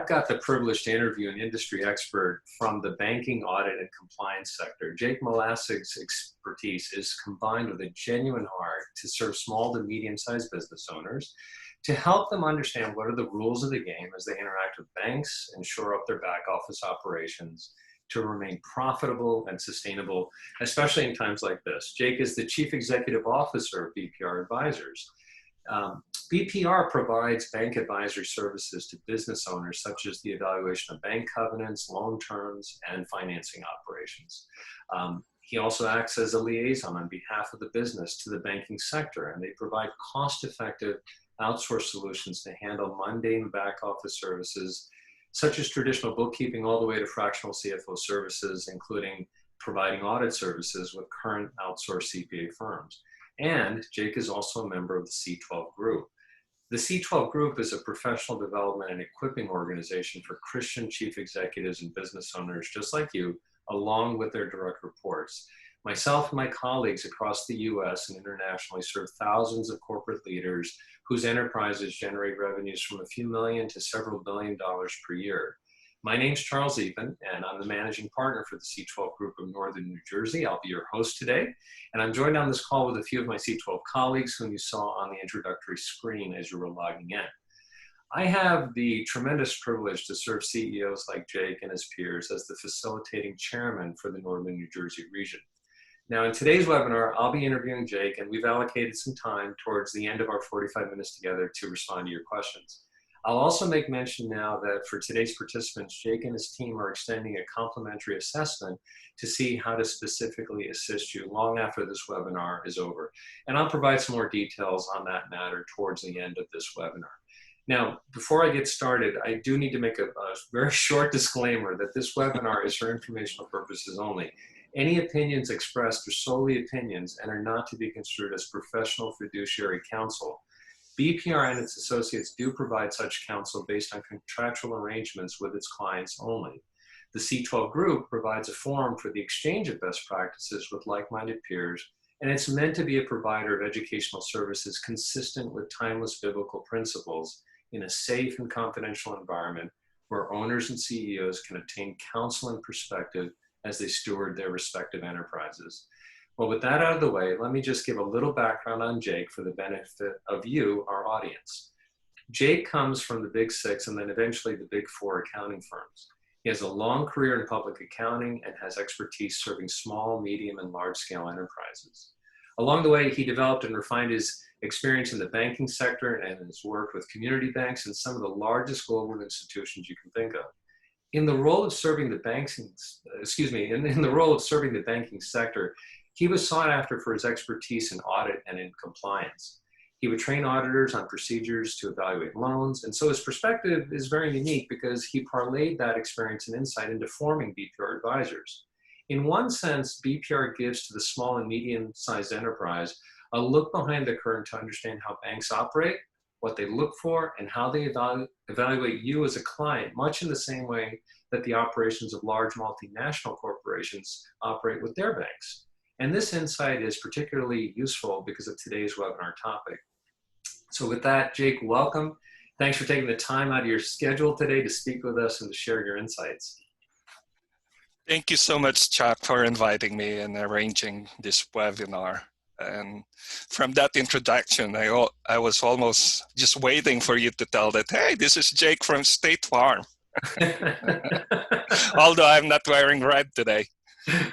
I've got the privilege to interview an industry expert from the banking, audit, and compliance sector. Jake Molassig's expertise is combined with a genuine heart to serve small to medium-sized business owners, to help them understand what are the rules of the game as they interact with banks and shore up their back office operations to remain profitable and sustainable, especially in times like this. Jake is the Chief Executive Officer of BPR Advisors. BPR provides bank advisory services to business owners, such as the evaluation of bank covenants, loan terms, and financing operations. He also acts as a liaison on behalf of the business to the banking sector, and they provide cost-effective outsourced solutions to handle mundane back office services, such as traditional bookkeeping all the way to fractional CFO services, including providing audit services with current outsourced CPA firms. And Jake is also a member of the C12 group. The C12 group is a professional development and equipping organization for Christian chief executives and business owners just like you, along with their direct reports. Myself and my colleagues across the US and internationally serve thousands of corporate leaders whose enterprises generate revenues from a few million to several $billion per year. My name's Charles Even, and I'm the managing partner for the C12 group of Northern New Jersey. I'll be your host today, and I'm joined on this call with a few of my C12 colleagues whom you saw on the introductory screen as you were logging in. I have the tremendous privilege to serve CEOs like Jake and his peers as the facilitating chairman for the Northern New Jersey region. Now, in today's webinar, I'll be interviewing Jake, and we've allocated some time towards the end of our 45 minutes together to respond to your questions. I'll also make mention now that for today's participants, Jake and his team are extending a complimentary assessment to see how to specifically assist you long after this webinar is over. And I'll provide some more details on that matter towards the end of this webinar. Now, before I get started, I do need to make a very short disclaimer that this webinar is for informational purposes only. Any opinions expressed are solely opinions and are not to be construed as professional fiduciary counsel. BPR and its associates do provide such counsel based on contractual arrangements with its clients only. The C12 group provides a forum for the exchange of best practices with like-minded peers, and it's meant to be a provider of educational services consistent with timeless biblical principles in a safe and confidential environment where owners and CEOs can obtain counsel and perspective as they steward their respective enterprises. Well, with that out of the way, let me just give a little background on Jake for the benefit of you, our audience. Jake comes from the Big Six and then eventually the Big Four accounting firms. He has a long career in public accounting and has expertise serving small, medium, and large-scale enterprises. Along the way, he developed and refined his experience in the banking sector and has worked with community banks and some of the largest global institutions you can think of. In the role of serving the in the role of serving the banking sector, he was sought after for his expertise in audit and in compliance. He would train auditors on procedures to evaluate loans, and so his perspective is very unique because he parlayed that experience and insight into forming BPR Advisors. In one sense, BPR gives to the small and medium-sized enterprise a look behind the curtain to understand how banks operate, what they look for, and how they evaluate you as a client, much in the same way that the operations of large multinational corporations operate with their banks. And this insight is particularly useful because of today's webinar topic. So with that, Jake, welcome. Thanks for taking the time out of your schedule today to speak with us and to share your insights. Thank you so much, Chuck, for inviting me and arranging this webinar. And from that introduction, I was almost just waiting for you to tell that, hey, this is Jake from State Farm. Although I'm not wearing red today.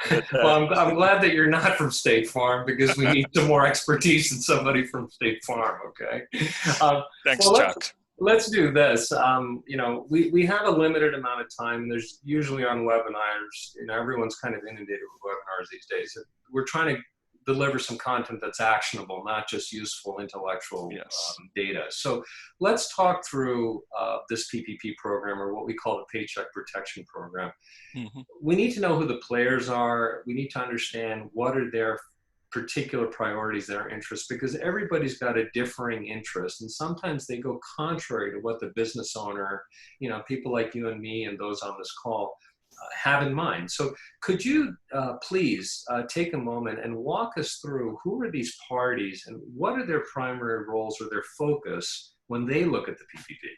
But, well, I'm glad that you're not from State Farm because we need some more expertise than somebody from State Farm, okay? Thanks, well, Chuck. Let's do this. We have a limited amount of time. There's usually on webinars, everyone's kind of inundated with webinars these days. We're trying to deliver some content that's actionable, not just useful intellectual data. So let's talk through this PPP program, or what we call the Paycheck Protection Program. Mm-hmm. We need to know who the players are. We need to understand what are their particular priorities, their interests, because everybody's got a differing interest, and sometimes they go contrary to what the business owner, people like you and me and those on this call have in mind. So could you please take a moment and walk us through who are these parties and what are their primary roles or their focus when they look at the PPP?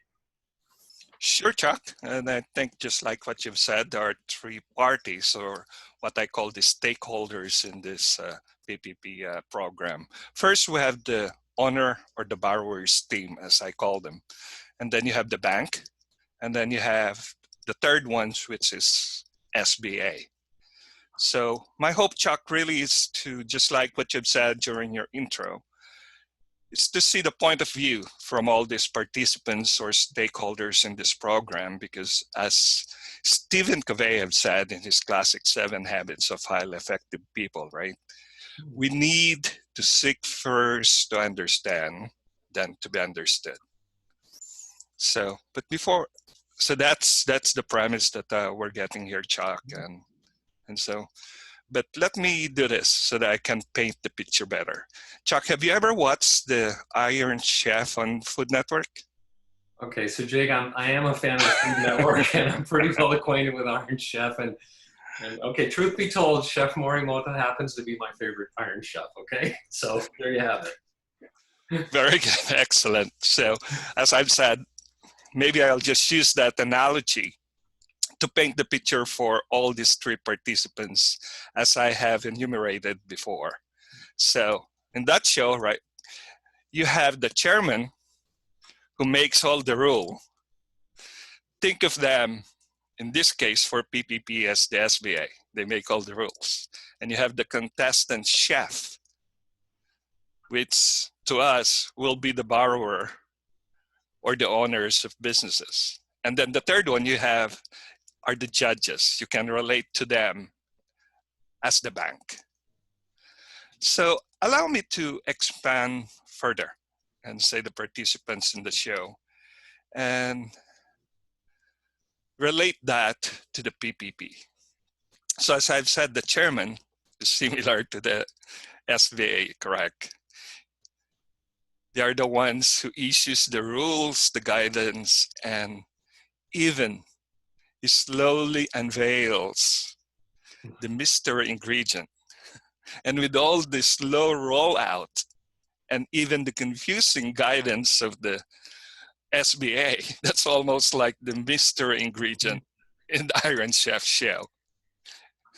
Sure, Chuck. And I think just like what you've said, there are three parties, or what I call the stakeholders in this PPP program. First, we have the owner or the borrower's team, as I call them. And then you have the bank. And then you have the third one, which is SBA. So my hope, Chuck, really is to, just like what you've said during your intro, is to see the point of view from all these participants or stakeholders in this program, because as Stephen Covey have said in his classic 7 Habits of Highly Effective People, right? We need to seek first to understand, then to be understood. So, but before, so that's the premise that we're getting here, Chuck, and so. But let me do this so that I can paint the picture better. Chuck, have you ever watched the Iron Chef on Food Network? Okay, so Jake, I am a fan of the Food Network, and I'm pretty well acquainted with Iron Chef. And okay, truth be told, Chef Morimoto happens to be my favorite Iron Chef. Okay, so there you have it. Very good, excellent. So, as I've said, maybe I'll just use that analogy to paint the picture for all these three participants, as I have enumerated before. So in that show, right, you have the chairman who makes all the rule. Think of them, in this case for PPP, as the SBA. They make all the rules. And you have the contestant chef, which to us will be the borrower or the owners of businesses. And then the third one you have are the judges. You can relate to them as the bank. So allow me to expand further and say the participants in the show and relate that to the PPP. So as I've said, the chairman is similar to the SBA, correct? They are the ones who issues the rules, the guidance, and even slowly unveils the mystery ingredient. And with all the slow rollout and even the confusing guidance of the SBA, that's almost like the mystery ingredient in the Iron Chef show.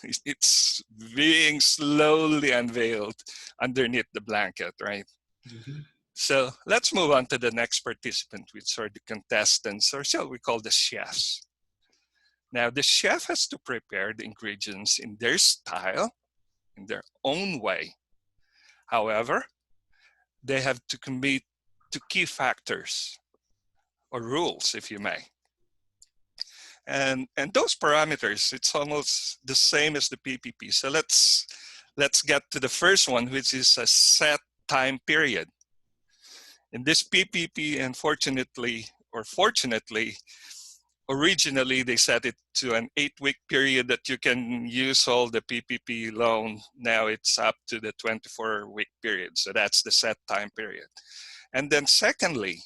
It's being slowly unveiled underneath the blanket, right? Mm-hmm. So let's move on to the next participant, which are the contestants, or shall we call the chefs. Now, the chef has to prepare the ingredients in their style, in their own way. However, they have to commit to key factors or rules, if you may. And those parameters, it's almost the same as the PPP. So let's get to the first one, which is a set time period. In this PPP, unfortunately, or fortunately, originally they set it to an 8-week period that you can use all the PPP loan. Now it's up to the 24-week period. So that's the set time period. And then secondly,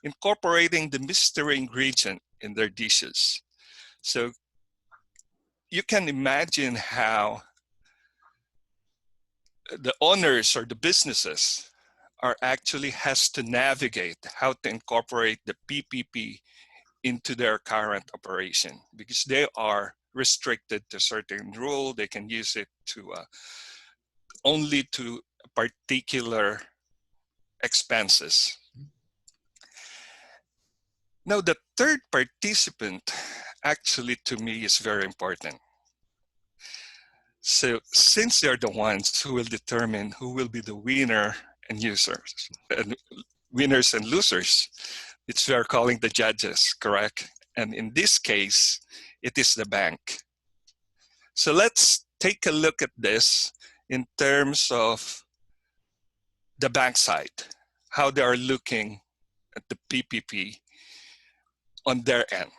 incorporating the mystery ingredient in their dishes. So you can imagine how the owners or the businesses are actually has to navigate how to incorporate the PPP into their current operation, because they are restricted to certain rule. They can use it to only to particular expenses. Now, the third participant actually to me is very important. So since they're the ones who will determine who will be the winner and users, and winners and losers, it's we are calling the judges, correct? And in this case, it is the bank. So let's take a look at this in terms of the bank side, how they are looking at the PPP on their end.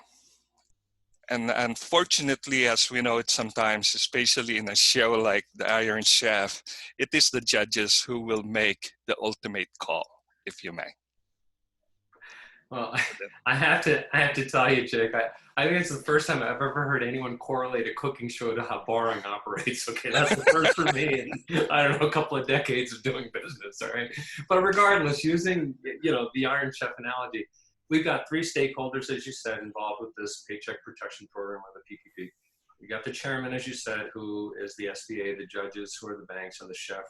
And unfortunately, as we know it sometimes, especially in a show like the Iron Chef, it is the judges who will make the ultimate call, if you may. Well, I have to tell you, Jake, I think it's the first time I've ever heard anyone correlate a cooking show to how boring operates. Okay, that's the first for me in, I don't know, a couple of decades of doing business, all right? But regardless, using, the Iron Chef analogy, we've got three stakeholders, as you said, involved with this Paycheck Protection Program or the PPP. You got the chairman, as you said, who is the SBA, the judges, who are the banks, and the chef,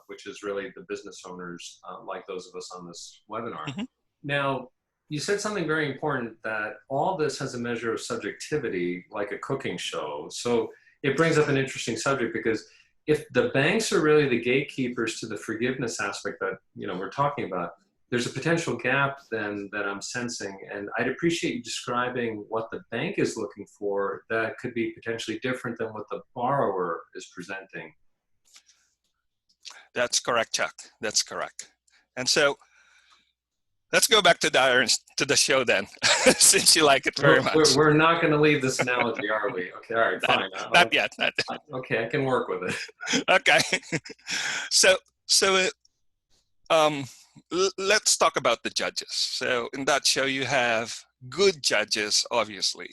which is really the business owners, like those of us on this webinar. Mhm. Now, you said something very important, that all this has a measure of subjectivity, like a cooking show. So it brings up an interesting subject, because if the banks are really the gatekeepers to the forgiveness aspect that we're talking about, there's a potential gap then that I'm sensing, and I'd appreciate you describing what the bank is looking for that could be potentially different than what the borrower is presenting. That's correct, Chuck. That's correct. And so let's go back to the show then, since you like it very much. We're not going to leave this analogy, are we? Okay, all right, fine. Not yet. Okay, I can work with it. Okay. So let's talk about the judges. So in that show, you have good judges, obviously.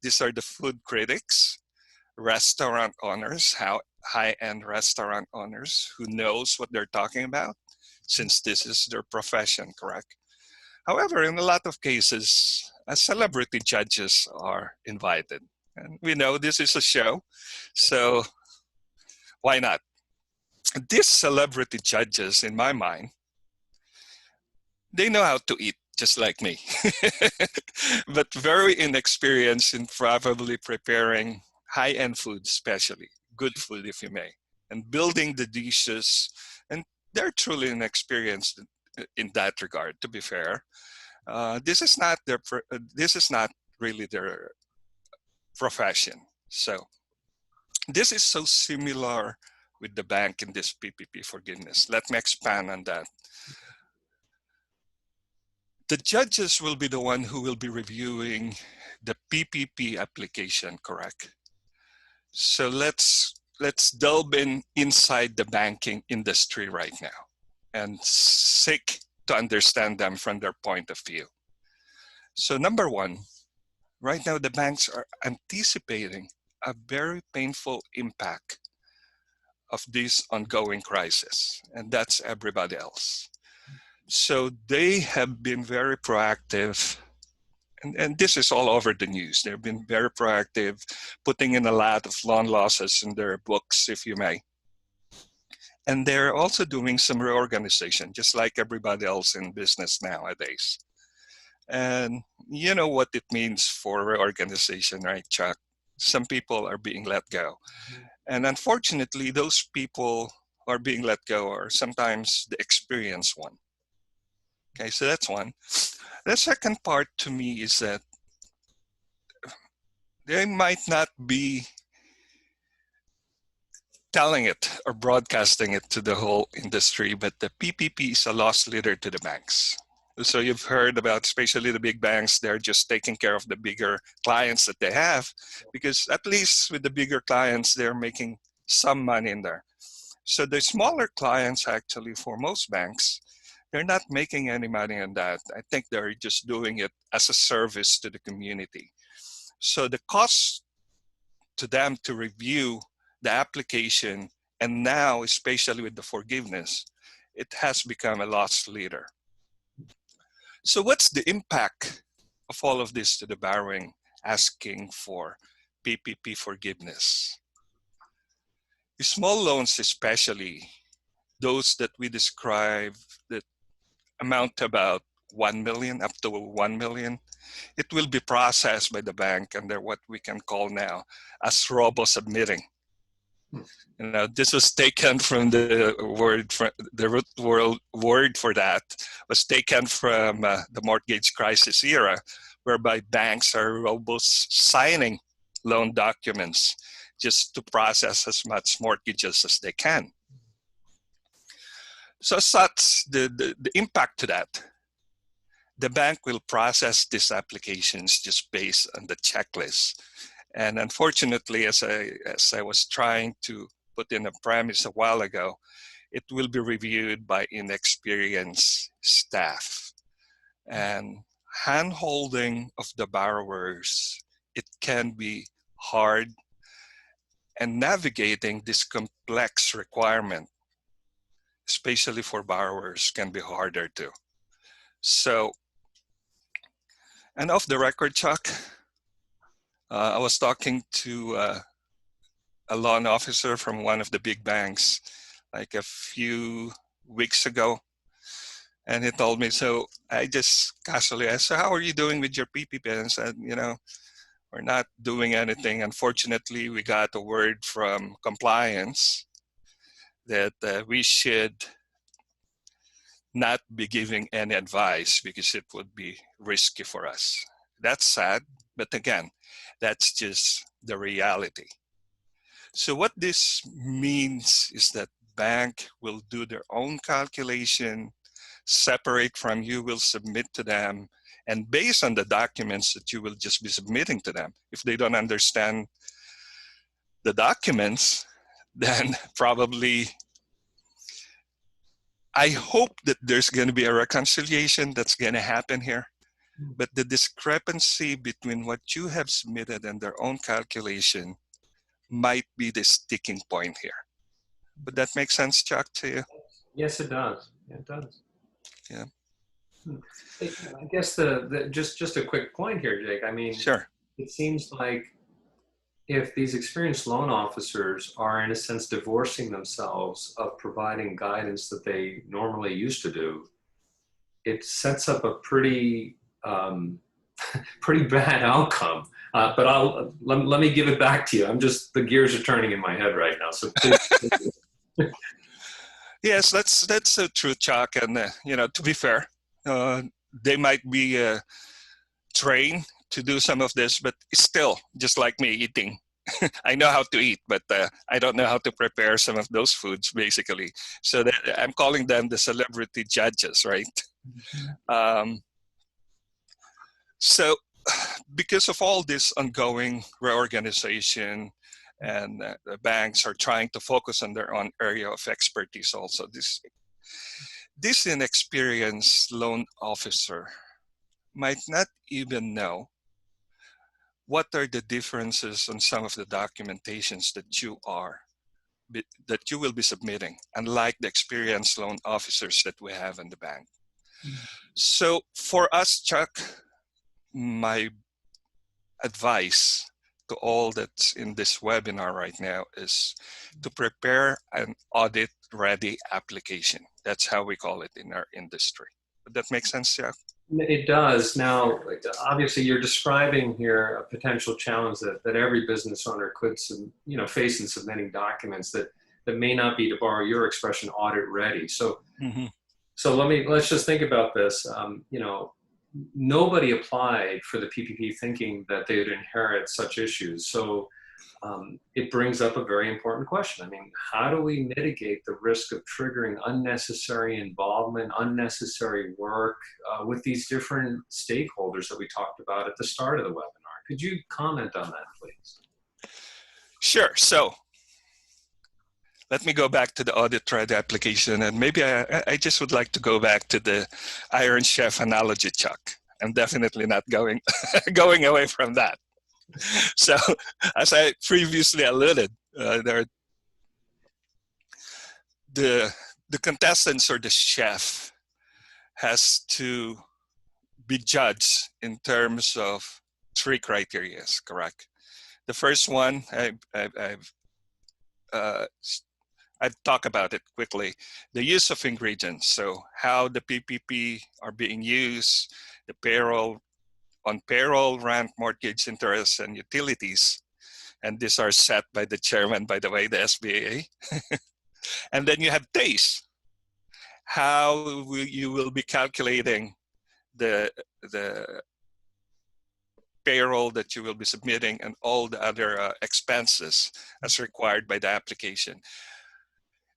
These are the food critics, restaurant owners, high-end restaurant owners who knows what they're talking about, since this is their profession, correct? However, in a lot of cases, celebrity judges are invited. And we know this is a show, so why not? These celebrity judges, in my mind, they know how to eat, just like me, but very inexperienced in probably preparing high-end food, especially good food, if you may, and building the dishes. And they're truly inexperienced in that regard, to be fair. This is not really their profession. So this is so similar with the bank in this PPP forgiveness. Let me expand on that. The judges will be the one who will be reviewing the PPP application, correct? So let's delve inside the banking industry right now and seek to understand them from their point of view. So number one, right now the banks are anticipating a very painful impact of this ongoing crisis, and that's everybody else. So they have been very proactive, and this is all over the news. They've been very proactive, putting in a lot of loan losses in their books, if you may. And they're also doing some reorganization, just like everybody else in business nowadays. And you know what it means for reorganization, right, Chuck? Some people are being let go. And unfortunately, those people who are being let go are sometimes the experienced one. Okay, so that's one. The second part to me is that they might not be telling it or broadcasting it to the whole industry, but the PPP is a loss leader to the banks. So you've heard about, especially the big banks, they're just taking care of the bigger clients that they have, because at least with the bigger clients, they're making some money in there. So the smaller clients, actually, for most banks, they're not making any money on that. I think they're just doing it as a service to the community. So the cost to them to review the application, and now, especially with the forgiveness, it has become a loss leader. So what's the impact of all of this to the borrowing asking for PPP forgiveness? The small loans, especially those that we describe that amount to about 1 million, up to 1 million, it will be processed by the bank under what we can call now as robo-submitting. You know, this was taken from the root word for that was taken from the mortgage crisis era, whereby banks are robo-signing loan documents just to process as much mortgages as they can. So such the impact to that, the bank will process these applications just based on the checklist. And unfortunately, as I was trying to put in a premise a while ago, it will be reviewed by inexperienced staff. And hand-holding of the borrowers, it can be hard, and navigating this complex requirement, especially for borrowers, can be harder too. So And off the record, Chuck, I was talking to a loan officer from one of the big banks like a few weeks ago. And he told me, so I just casually asked, so how are you doing with your PPP? And said, we're not doing anything. Unfortunately, we got a word from compliance that we should not be giving any advice because it would be risky for us. That's sad, but again, that's just the reality. So what this means is that bank will do their own calculation, separate from you, will submit to them, and based on the documents that you will just be submitting to them, if they don't understand the documents, then probably I hope that there's going to be a reconciliation that's going to happen here. But the discrepancy between what you have submitted and their own calculation might be the sticking point here. Would that make sense, Chuck, to you? Yes, it does. Yeah, it does. Yeah. I guess just a quick point here, Jake. I mean, Sure. It seems like if these experienced loan officers are in a sense divorcing themselves of providing guidance that they normally used to do, it sets up a pretty pretty bad outcome. But let me give it back to you. The gears are turning in my head right now. So please. Yes, that's true, Chuck. And to be fair, they might be trained to do some of this, but still, just like me eating, I know how to eat, but I don't know how to prepare some of those foods, basically. So I'm calling them the celebrity judges, right? So because of all this ongoing reorganization, and the banks are trying to focus on their own area of expertise also, this inexperienced loan officer might not even know what are the differences on some of the documentations that you will be submitting, unlike the experienced loan officers that we have in the bank. So for us, Chuck, my advice to all that's in this webinar right now is to prepare an audit-ready application. That's how we call it in our industry. Would that make sense, Chuck? It does. Now, obviously, you're describing here a potential challenge that every business owner could, face in submitting documents that may not be, to borrow your expression, audit ready. So, so let's just think about this. Nobody applied for the PPP thinking that they would inherit such issues. So it brings up a very important question. I mean, how do we mitigate the risk of triggering unnecessary involvement, unnecessary work with these different stakeholders that we talked about at the start of the webinar? Could you comment on that, please? Sure. So let me go back to the audit ready application, and maybe I just would like to go back to the Iron Chef analogy, Chuck. I'm definitely not going away from that. So, as I previously alluded, the contestants or the chef has to be judged in terms of 3 criteria, correct? The first one, I've talked about it quickly, the use of ingredients. So how the PPP are being used, the payroll, rent, mortgage, interest, and utilities. And these are set by the chairman, by the way, the SBA. And then you have taste. How you will be calculating the payroll that you will be submitting and all the other expenses as required by the application.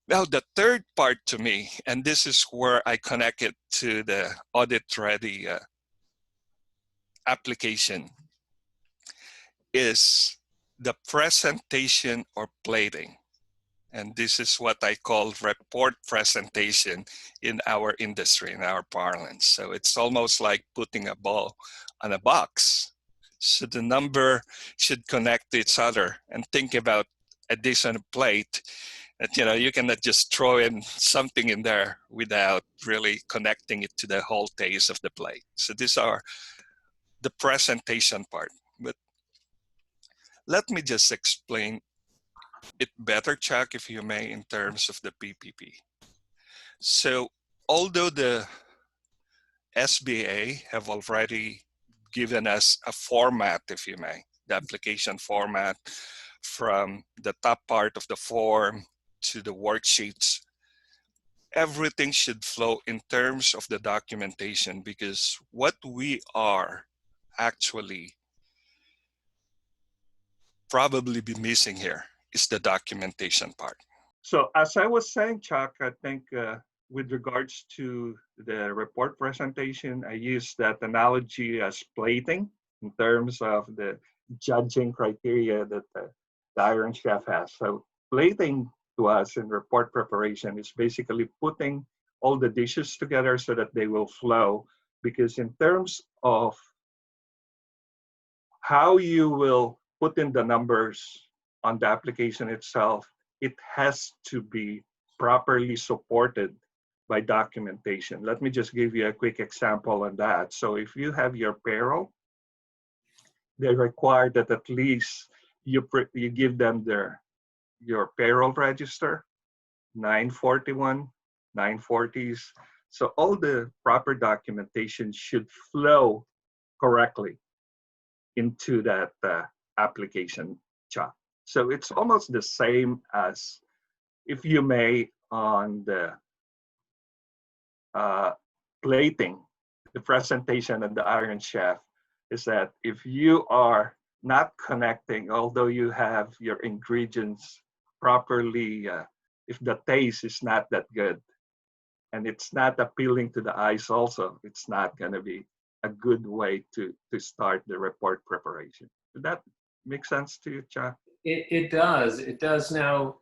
Now, the third part to me, and this is where I connect it to the audit-ready application, is the presentation or plating. And this is what I call report presentation in our industry, in our parlance. So it's almost like putting a ball on a box. So the number should connect to each other, and think about addition plate. That you cannot just throw in something in there without really connecting it to the whole taste of the plate. So these are the presentation part. But let me just explain it better, Chuck, if you may, in terms of the PPP. So although the SBA have already given us a format, if you may, the application format from the top part of the form to the worksheets, everything should flow in terms of the documentation, because what we are actually probably be missing here is the documentation part. So as I was saying, Chuck, I think with regards to the report presentation, I use that analogy as plating in terms of the judging criteria that the Iron Chef has. So plating to us in report preparation is basically putting all the dishes together so that they will flow. Because in terms of how you will put in the numbers on the application itself, it has to be properly supported by documentation. Let me just give you a quick example on that. So if you have your payroll, they require that at least you give them your payroll register, 941, 940s. So all the proper documentation should flow correctly into that application chart. So it's almost the same as, if you may, on the plating, the presentation of the Iron Chef, is that if you are not connecting, although you have your ingredients properly, if the taste is not that good and it's not appealing to the eyes also, it's not going to be a good way to start the report preparation. Did that make sense to you, Chuck? It does. It does. Now,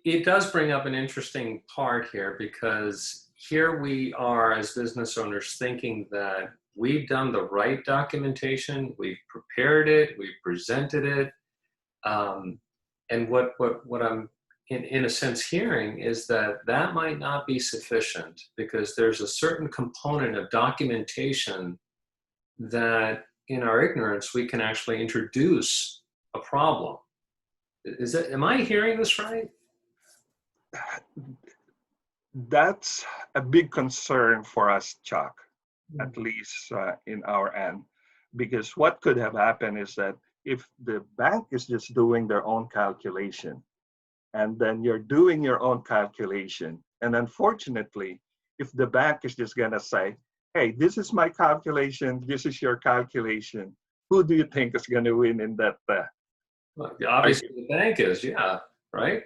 it does bring up an interesting part here, because here we are as business owners thinking that we've done the right documentation, we've prepared it, we've presented it. And what I'm in a sense hearing is that might not be sufficient, because there's a certain component of documentation that in our ignorance we can actually introduce a problem. Am I hearing this right? That's a big concern for us, Chuck, at least in our end, because what could have happened is that if the bank is just doing their own calculation, and then you're doing your own calculation, and unfortunately, if the bank is just gonna say, hey, this is my calculation, this is your calculation, who do you think is gonna win in that? Well, obviously the bank is, yeah, right?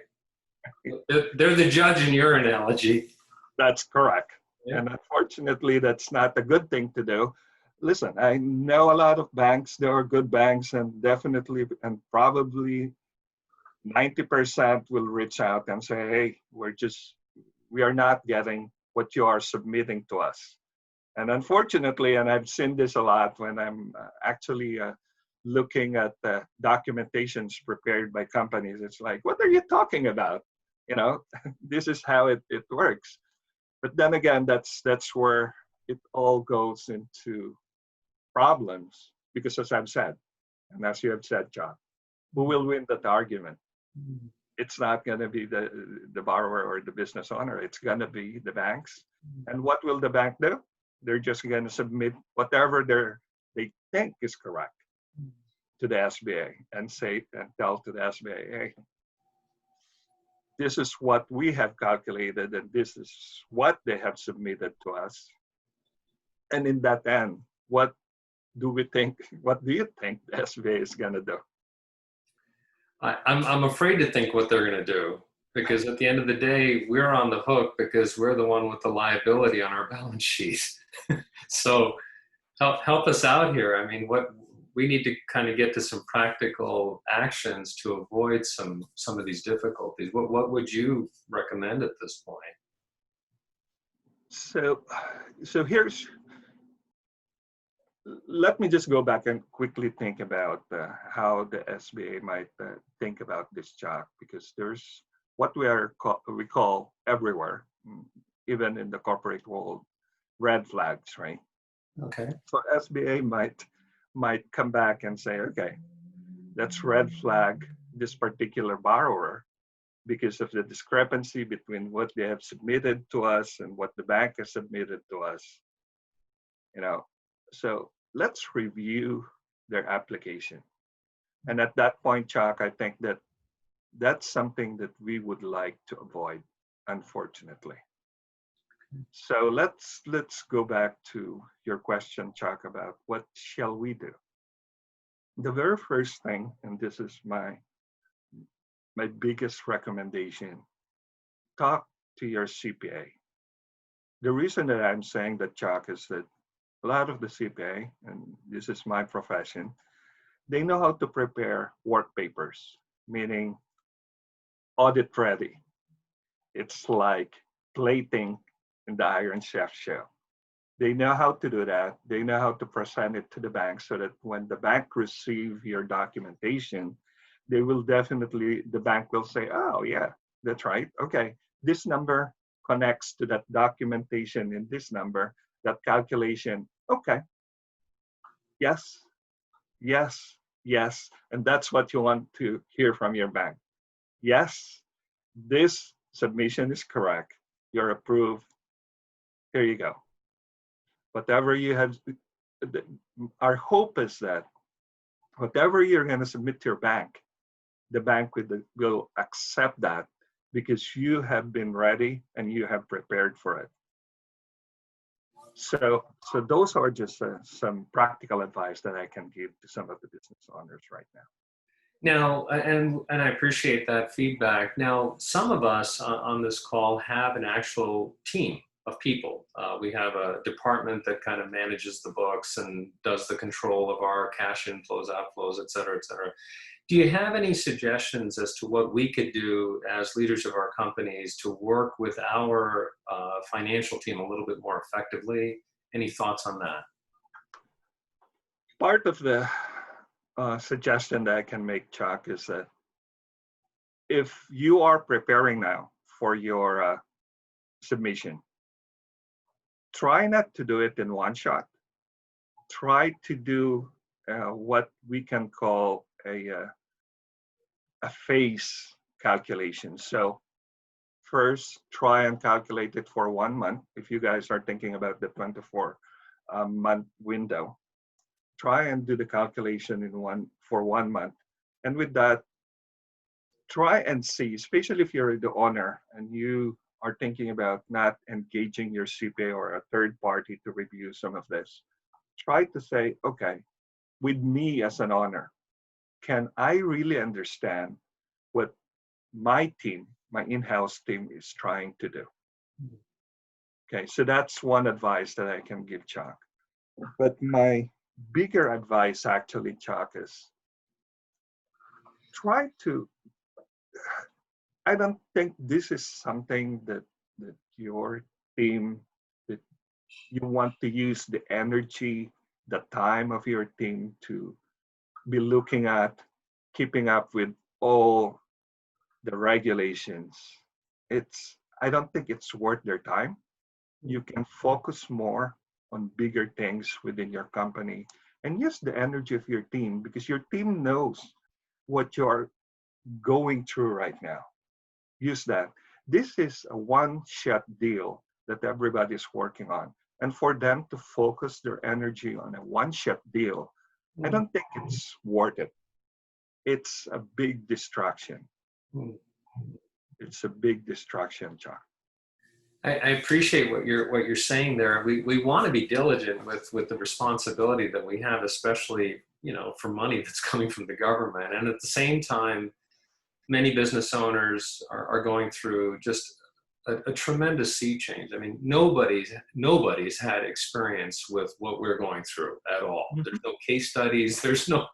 They're the judge in your analogy. That's correct. Yeah. And unfortunately, that's not a good thing to do. Listen, I know a lot of banks, there are good banks, and definitely and probably 90% will reach out and say, hey, we are not getting what you are submitting to us. And unfortunately, and I've seen this a lot when I'm actually looking at the documentations prepared by companies, it's like, what are you talking about? You know, this is how it works. But then again, that's where it all goes into problems, because as I've said, and as you have said, John, who will win that argument? It's not going to be the borrower or the business owner. It's going to be the banks. And what will the bank do? They're just going to submit whatever they think is correct to the SBA and tell to the SBA, hey, this is what we have calculated, and this is what they have submitted to us. And in that end, what do you think the SBA is going to do? I'm afraid to think what they're going to do, because at the end of the day, we're on the hook because we're the one with the liability on our balance sheet. So help us out here. I mean, what we need to kind of get to some practical actions to avoid some of these difficulties. What would you recommend at this point? So let me just go back and quickly think about how the SBA might think about this job, because there's what we call everywhere, even in the corporate world, red flags, right? Okay. So SBA might come back and say, okay, let's red flag this particular borrower because of the discrepancy between what they have submitted to us and what the bank has submitted to us. You know, so let's review their application. And at that point, Chuck, I think that that's something that we would like to avoid, unfortunately. So let's go back to your question, Chuck, about what shall we do? The very first thing, and this is my biggest recommendation, talk to your CPA. The reason that I'm saying that, Chuck, is that a lot of the CPA, and this is my profession, they know how to prepare work papers, meaning audit ready. It's like plating in the Iron Chef show. They know how to do that. They know how to present it to the bank so that when the bank receive your documentation, they will definitely, the bank will say, oh yeah, that's right. Okay, this number connects to that documentation in this number, that calculation. Okay, yes, yes, yes. And that's what you want to hear from your bank. Yes, this submission is correct. You're approved. Here you go. Whatever you have, our hope is that whatever you're going to submit to your bank, the bank will accept that because you have been ready and you have prepared for it. So those are just some practical advice that I can give to some of the business owners right now. Now, and I appreciate that feedback. Now, some of us on this call have an actual team of people. We have a department that kind of manages the books and does the control of our cash inflows, outflows, et cetera, et cetera. Do you have any suggestions as to what we could do as leaders of our companies to work with our financial team a little bit more effectively? Any thoughts on that? Part of the suggestion that I can make, Chuck, is that if you are preparing now for your submission, try not to do it in one shot. Try to do what we can call a phase calculation. So first, try and calculate it for 1 month. If you guys are thinking about the 24-month window, try and do the calculation for 1 month. And with that, try and see, especially if you're the owner and you are thinking about not engaging your CPA or a third party to review some of this, try to say, okay, with me as an owner, can I really understand what my team, my in-house team is trying to do? Okay, so that's one advice that I can give, Chuck. But my bigger advice actually, Chuck, is try to, I don't think this is something that your team, that you want to use the energy, the time of your team to be looking at, keeping up with all the regulations. I don't think it's worth their time. You can focus more on bigger things within your company and use the energy of your team because your team knows what you're going through right now. Use that. This is a one-shot deal that everybody's working on. And for them to focus their energy on a one-shot deal, I don't think it's worth it. It's a big distraction. It's a big distraction, Chuck. I appreciate what you're saying there. We want to be diligent with the responsibility that we have, especially for money that's coming from the government. And at the same time, many business owners are going through just a tremendous sea change. I mean, nobody's had experience with what we're going through at all. There's no case studies. There's no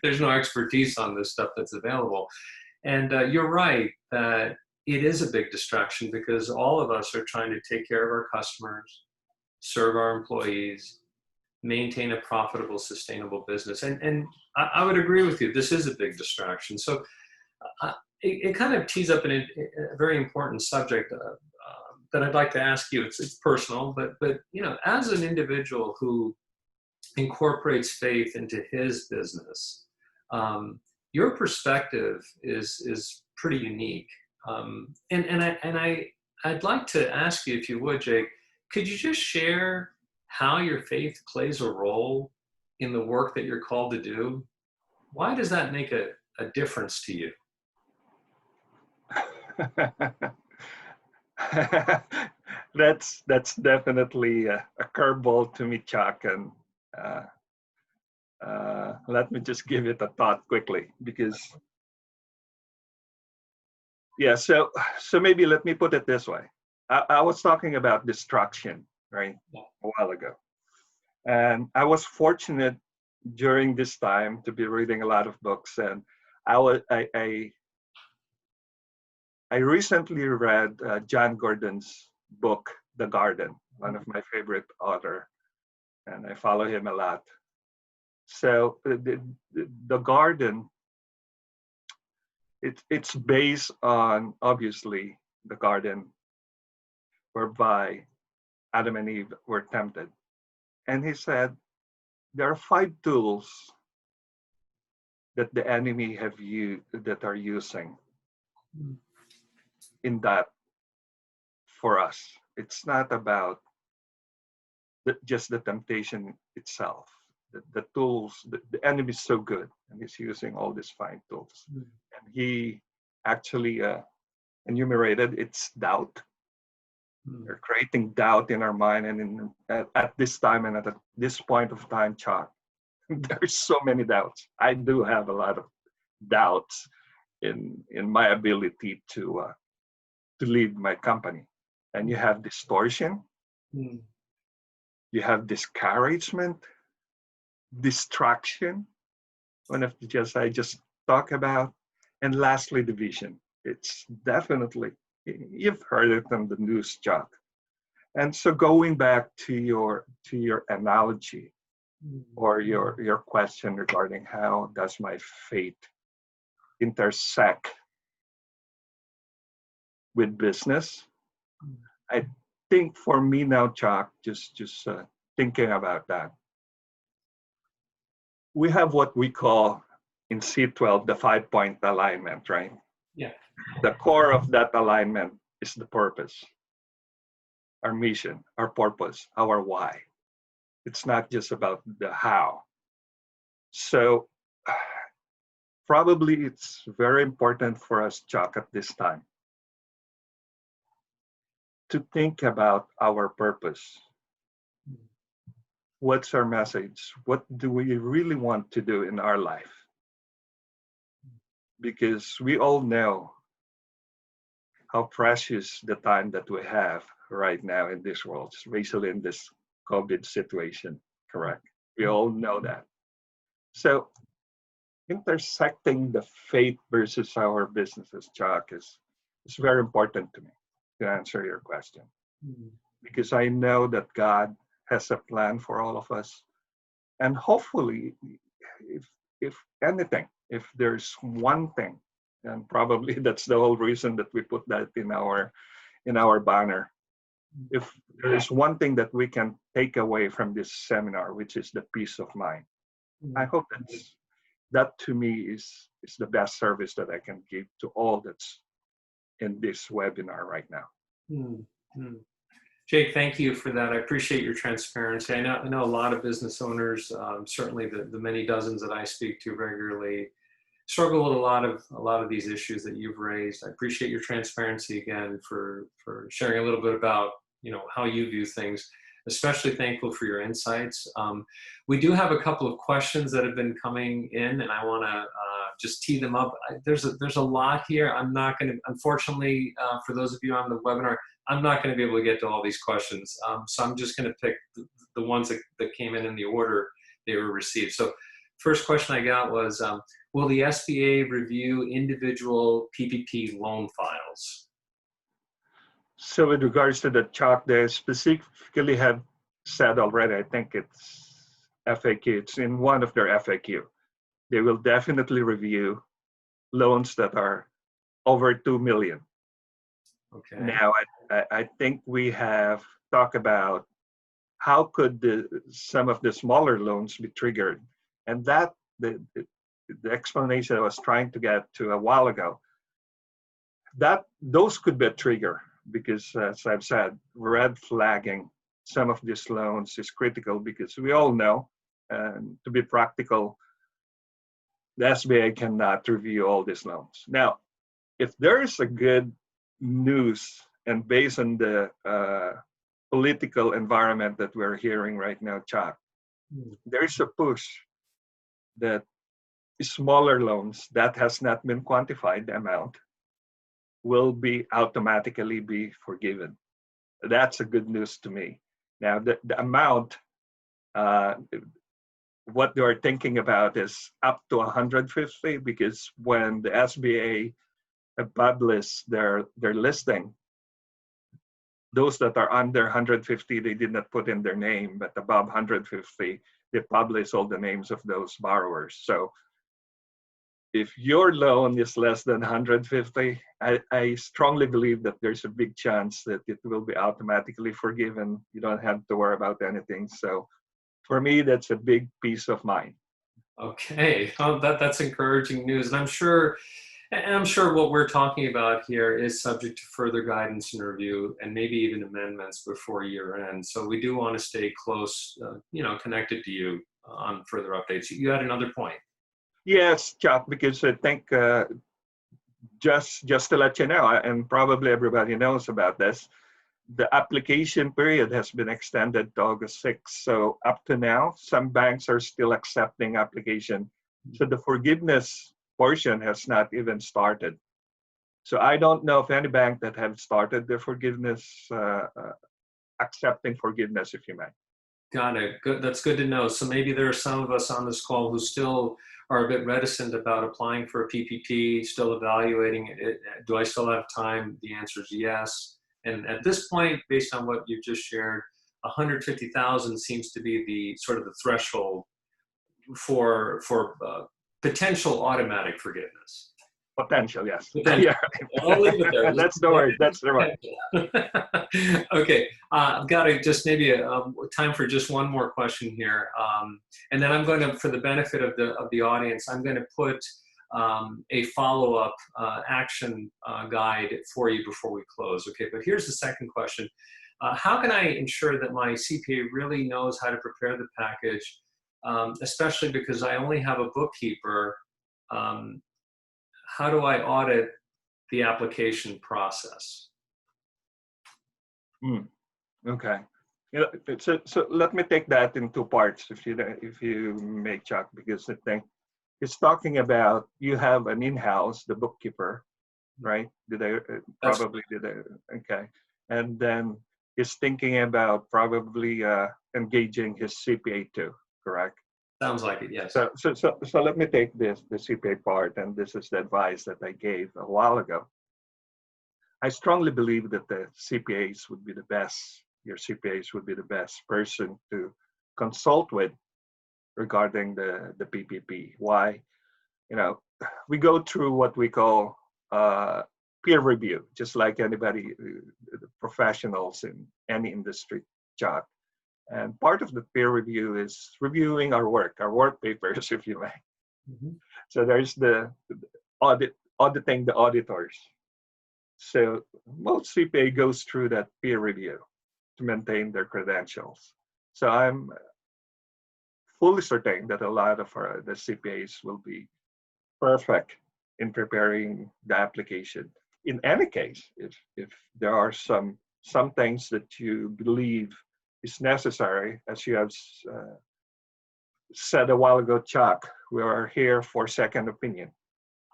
expertise on this stuff that's available. And you're right that it is a big distraction because all of us are trying to take care of our customers, serve our employees, maintain a profitable, sustainable business. And I would agree with you. This is a big distraction. So it kind of tees up a very important subject. that I'd like to ask you. It's personal, but you know, as an individual who incorporates faith into his business, your perspective is pretty unique. I'd like to ask you, if you would, Jake, could you just share how your faith plays a role in the work that you're called to do? Why does that make a difference to you? That's definitely a curveball to me, Chuck, and let me just give it a thought quickly, because yeah, so maybe let me put it this way. I was talking about distraction, right, a while ago, and I was fortunate during this time to be reading a lot of books, and I recently read John Gordon's book, The Garden, one of my favorite author, and I follow him a lot. So the Garden, it's based on, obviously, the garden whereby Adam and Eve were tempted. And he said, there are 5 tools that the enemy have used, that are using in that for us. It's not about just the temptation itself. The tools, the enemy is so good, and he's using all these 5 tools. And he actually enumerated, it's doubt. They're creating doubt in our mind, and at this time and at this point of time, Chuck, there's so many doubts. I do have a lot of doubts in my ability to lead my company. And you have distortion, you have discouragement, distraction, one of I just talked about, and lastly, division. It's definitely, you've heard it on the news, Chuck. And so going back to your analogy, or your question regarding how does my faith intersect with business, I think for me now, Chuck, just thinking about that, we have what we call in C12 the 5-point alignment, right? Yeah. The core of that alignment is the purpose, our mission, our purpose, our why. It's not just about the how. So probably it's very important for us, Chuck, at this time to think about our purpose. What's our message? What do we really want to do in our life? Because we all know how precious the time that we have right now in this world, especially in this COVID situation, correct? We all know that. So intersecting the faith versus our businesses, Chuck, is very important to me, to answer your question. Because I know that God has a plan for all of us. And hopefully, if anything, if there's one thing, and probably that's the whole reason that we put that in our banner. If there is one thing that we can take away from this seminar, which is the peace of mind, I hope that to me is the best service that I can give to all that's in this webinar right now. Jake, thank you for that. I appreciate your transparency. I know a lot of business owners, certainly the many dozens that I speak to regularly, struggle with a lot of these issues that you've raised. I appreciate your transparency again for sharing a little bit about how you view things. Especially thankful for your insights. We do have a couple of questions that have been coming in, and I want to just tee them up. There's a lot here. I'm not going to, unfortunately, for those of you on the webinar, I'm not going to be able to get to all these questions. So I'm just going to pick the ones that came in the order they were received. So first question I got was, will the SBA review individual PPP loan files? So with regards to the Chuck, they specifically have said already, I think it's FAQ, it's in one of their FAQ. They will definitely review loans that are over 2 million. Okay. Now, I think we have talked about how could some of the smaller loans be triggered, and that the explanation I was trying to get to a while ago, that those could be a trigger because, as I've said, red flagging some of these loans is critical because we all know, to be practical, the SBA cannot review all these loans. Now, if there is a good news and based on the political environment that we're hearing right now, Chuck, there's a push that smaller loans that has not been quantified, the amount, will be automatically be forgiven. That's a good news to me. Now, the amount, what they're thinking about is up to 150 because when the SBA published their listing, those that are under 150, they did not put in their name, but above 150, they publish all the names of those borrowers. So if your loan is less than 150, I strongly believe that there's a big chance that it will be automatically forgiven. You don't have to worry about anything. So for me, that's a big peace of mind. Okay, oh, that's encouraging news, and I'm sure what we're talking about here is subject to further guidance and review, and maybe even amendments before year end. So we do want to stay close, connected to you on further updates. You had another point. Yes, Chuck, because I think just to let you know, and probably everybody knows about this, the application period has been extended to August 6th. So up to now, some banks are still accepting application. So the forgiveness portion has not even started. So I don't know of any bank that have started the forgiveness, accepting forgiveness, if you may. Got it. Good. That's good to know. So maybe there are some of us on this call who still are a bit reticent about applying for a PPP, still evaluating it. Do I still have time? The answer is yes. And at this point, based on what you've just shared, 150,000 seems to be the sort of the threshold for potential automatic forgiveness. Potential, yes. Potential. Yeah. I'll leave it there. That's the word. That's the word. Okay, I've got to just maybe time for just one more question here, and then I'm going to, for the benefit of the audience, I'm going to put a follow-up action guide for you before we close. Okay, but here's the second question: how can I ensure that my CPA really knows how to prepare the package, especially because I only have a bookkeeper? How do I audit the application process? Okay. So let me take that in two parts, if you may, Chuck, because I think it's talking about you have an in-house, the bookkeeper, right? Okay. And then he's thinking about probably engaging his CPA too, correct? Sounds like it, yes. So let me take the CPA part, and this is the advice that I gave a while ago. I strongly believe that the CPAs would be the best, your CPAs would be the best person to consult with regarding the PPP. Why? We go through what we call peer review, just like anybody, professionals in any industry job. And part of the peer review is reviewing our work papers, if you may. Mm-hmm. So there's the auditing the auditors. So most CPA goes through that peer review to maintain their credentials. So I'm fully certain that a lot of the CPAs will be perfect in preparing the application. In any case, if there are some things that you believe is necessary, as you have said a while ago, Chuck, we are here for second opinion.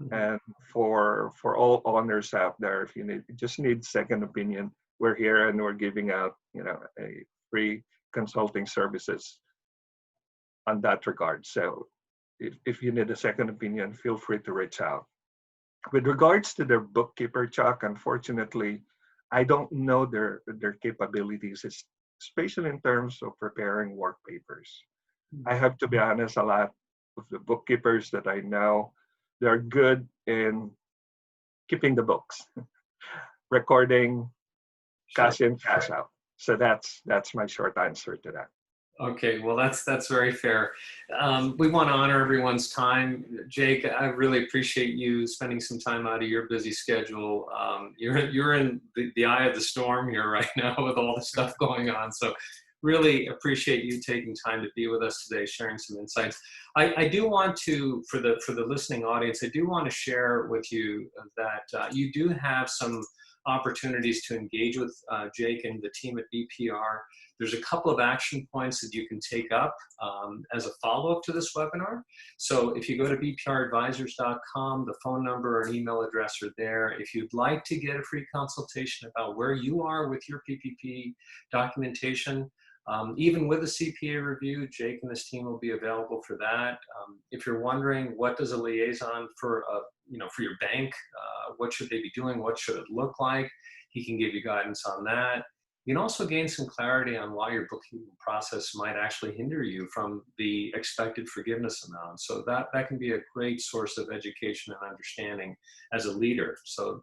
Mm-hmm. And for all owners out there, if you just need second opinion, we're here and we're giving out, a free consulting services on that regard. So if you need a second opinion, feel free to reach out. With regards to their bookkeeper, Chuck, unfortunately, I don't know their capabilities, especially in terms of preparing work papers. I have to be honest, a lot of the bookkeepers that I know, they're good in keeping the books. recording, cash in, cash out. So that's my short answer to that. Okay, well, that's very fair. We want to honor everyone's time. Jake, I really appreciate you spending some time out of your busy schedule. You're in the eye of the storm here right now with all the stuff going on. So really appreciate you taking time to be with us today, sharing some insights. I do want to, for the listening audience, I do want to share with you that you do have some opportunities to engage with Jake and the team at BPR. There's a couple of action points that you can take up as a follow-up to this webinar. So if you go to bpradvisors.com, the phone number and email address are there. If you'd like to get a free consultation about where you are with your PPP documentation, even with a CPA review, Jake and his team will be available for that. If you're wondering what does a liaison for for your bank, what should they be doing, what should it look like, he can give you guidance on that. You can also gain some clarity on why your bookkeeping process might actually hinder you from the expected forgiveness amount. So that can be a great source of education and understanding as a leader. So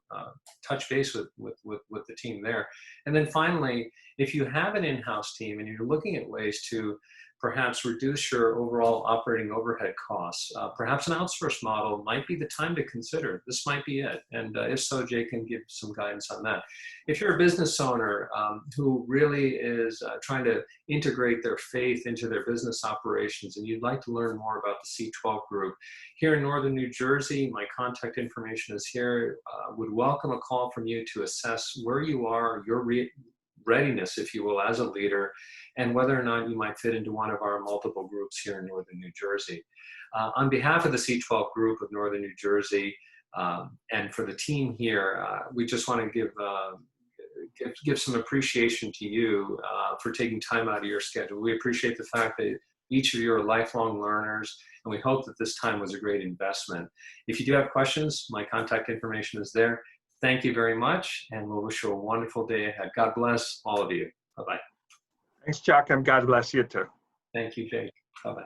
touch base with the team there. And then finally, if you have an in-house team and you're looking at ways to perhaps reduce your overall operating overhead costs, perhaps an outsource model might be the time to consider. This might be it. And if so, Jay can give some guidance on that. If you're a business owner who really is trying to integrate their faith into their business operations and you'd like to learn more about the C12 group, here in Northern New Jersey, my contact information is here. Would welcome a call from you to assess where you are, your readiness, if you will, as a leader, and whether or not you might fit into one of our multiple groups here in Northern New Jersey. On behalf of the C12 group of Northern New Jersey and for the team here, we just want to give some appreciation to you for taking time out of your schedule. We appreciate the fact that each of you are lifelong learners, and we hope that this time was a great investment. If you do have questions, my contact information is there. Thank you very much, and we'll wish you a wonderful day ahead. God bless all of you. Bye-bye. Thanks, Chuck, and God bless you too. Thank you, Jake. Bye-bye.